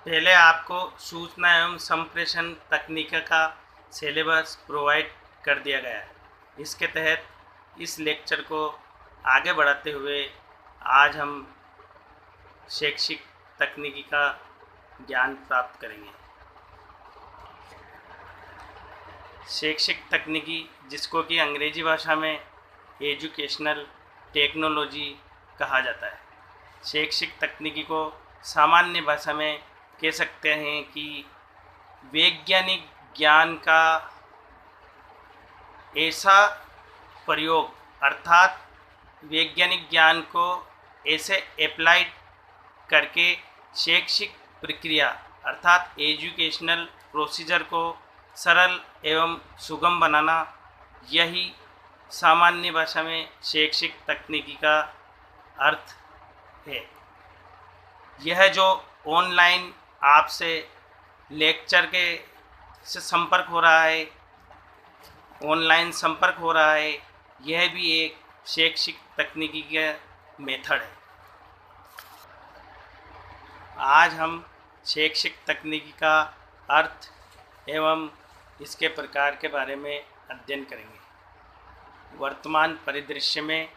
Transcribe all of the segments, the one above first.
पहले आपको सूचना एवं संप्रेषण तकनीक का सिलेबस प्रोवाइड कर दिया गया है। इसके तहत इस लेक्चर को आगे बढ़ाते हुए आज हम शैक्षिक तकनीकी का ज्ञान प्राप्त करेंगे। शैक्षिक तकनीकी, जिसको कि अंग्रेजी भाषा में एजुकेशनल टेक्नोलॉजी कहा जाता है। शैक्षिक तकनीकी को सामान्य भाषा में कह सकते हैं कि वैज्ञानिक ज्ञान का ऐसा प्रयोग, अर्थात वैज्ञानिक ज्ञान को ऐसे अप्लाइड करके शैक्षिक प्रक्रिया अर्थात एजुकेशनल प्रोसीजर को सरल एवं सुगम बनाना, यही सामान्य भाषा में शैक्षिक तकनीकी का अर्थ है। यह जो ऑनलाइन आपसे लेक्चर के से संपर्क हो रहा है, ऑनलाइन संपर्क हो रहा है, यह भी एक शैक्षिक तकनीकी का मेथड है। आज हम शैक्षिक तकनीकी का अर्थ एवं इसके प्रकार के बारे में अध्ययन करेंगे। वर्तमान परिदृश्य में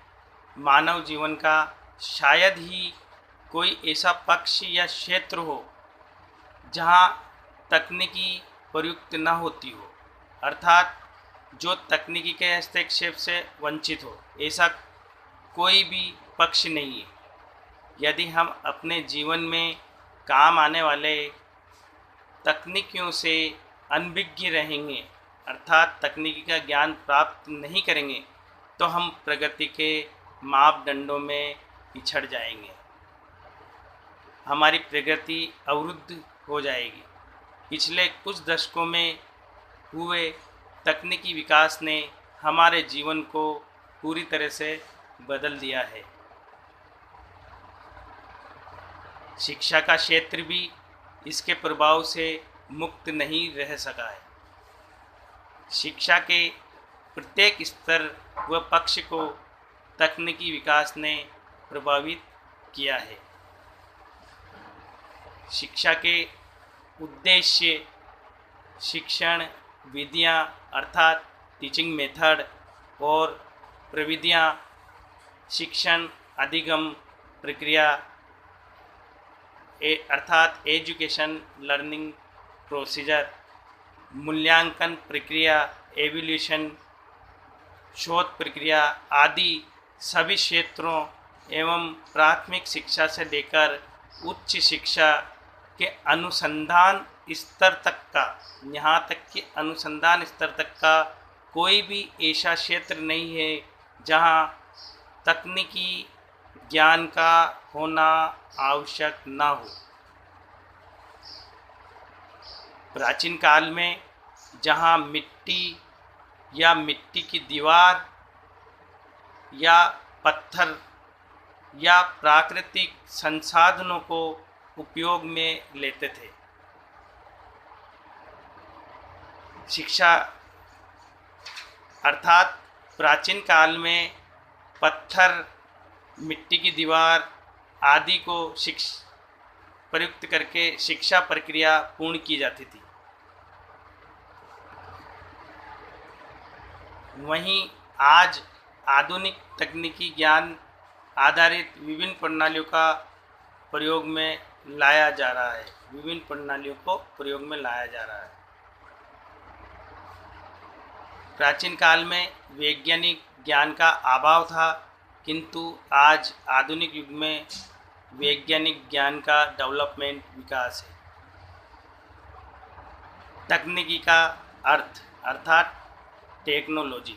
मानव जीवन का शायद ही कोई ऐसा पक्ष या क्षेत्र हो जहां तकनीकी प्रयुक्त न होती हो, अर्थात जो तकनीकी के हस्तक्षेप से वंचित हो, ऐसा कोई भी पक्ष नहीं है। यदि हम अपने जीवन में काम आने वाले तकनीकियों से अनभिज्ञ रहेंगे, अर्थात तकनीकी का ज्ञान प्राप्त नहीं करेंगे, तो हम प्रगति के मापदंडों में पिछड़ जाएंगे, हमारी प्रगति अवरुद्ध हो जाएगी। पिछले कुछ दशकों में हुए तकनीकी विकास ने हमारे जीवन को पूरी तरह से बदल दिया है। शिक्षा का क्षेत्र भी इसके प्रभाव से मुक्त नहीं रह सका है। शिक्षा के प्रत्येक स्तर व पक्ष को तकनीकी विकास ने प्रभावित किया है। शिक्षा के उद्देश्य, शिक्षण विधियाँ अर्थात टीचिंग मेथड और प्रविधियाँ, शिक्षण अधिगम प्रक्रिया अर्थात एजुकेशन लर्निंग प्रोसीजर, मूल्यांकन प्रक्रिया एवोल्यूशन, शोध प्रक्रिया आदि सभी क्षेत्रों एवं प्राथमिक शिक्षा से लेकर उच्च शिक्षा के अनुसंधान स्तर तक का, यहाँ तक कि अनुसंधान स्तर तक का कोई भी ऐसा क्षेत्र नहीं है जहाँ तकनीकी ज्ञान का होना आवश्यक ना हो। प्राचीन काल में जहाँ मिट्टी या मिट्टी की दीवार या पत्थर या प्राकृतिक संसाधनों को उपयोग में लेते थे, शिक्षा अर्थात प्राचीन काल में पत्थर, मिट्टी की दीवार आदि को प्रयुक्त करके शिक्षा प्रक्रिया पूर्ण की जाती थी। वहीं आज आधुनिक तकनीकी ज्ञान आधारित विभिन्न प्रणालियों का प्रयोग में लाया जा रहा है, विभिन्न प्रणालियों को प्रयोग में लाया जा रहा है। प्राचीन काल में वैज्ञानिक ज्ञान का अभाव था, किंतु आज आधुनिक युग में वैज्ञानिक ज्ञान का डेवलपमेंट विकास है। तकनीकी का अर्थ अर्थात टेक्नोलॉजी,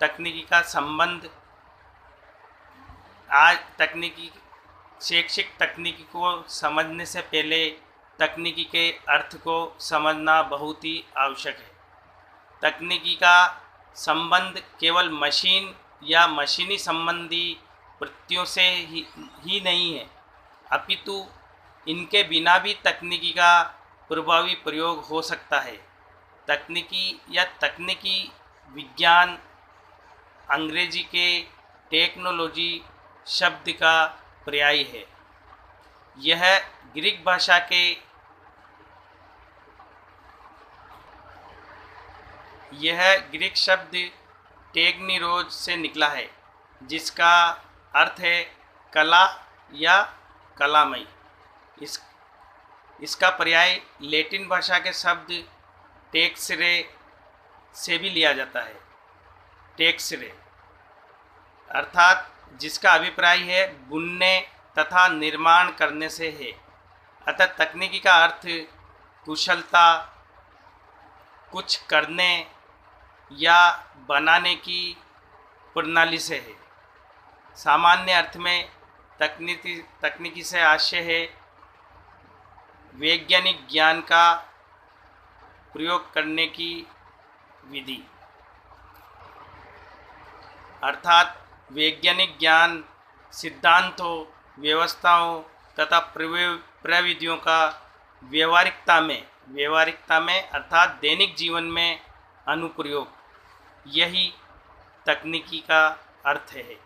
तकनीकी का संबंध, आज तकनीकी शैक्षिक तकनीकी को समझने से पहले तकनीकी के अर्थ को समझना बहुत ही आवश्यक है। तकनीकी का संबंध केवल मशीन या मशीनी संबंधी वृत्तियों से ही नहीं है, अपितु इनके बिना भी तकनीकी का प्रभावी प्रयोग हो सकता है। तकनीकी या तकनीकी विज्ञान अंग्रेजी के टेक्नोलॉजी शब्द का पर्याय है। यह ग्रीक भाषा के यह ग्रीक शब्द टेक्निरोज से निकला है, जिसका अर्थ है कला या कलामयी। इसका पर्याय लैटिन भाषा के शब्द टेक्सरे से भी लिया जाता है। टेक्सरे अर्थात जिसका अभिप्राय है बुनने तथा निर्माण करने से है। अतः तकनीकी का अर्थ कुशलता, कुछ करने या बनाने की प्रणाली से है। सामान्य अर्थ में तकनीकी से आशय है वैज्ञानिक ज्ञान का प्रयोग करने की विधि, अर्थात वैज्ञानिक ज्ञान सिद्धांतों, व्यवस्थाओं तथा प्रविधियों का व्यवहारिकता में अर्थात दैनिक जीवन में अनुप्रयोग, यही तकनीकी का अर्थ है।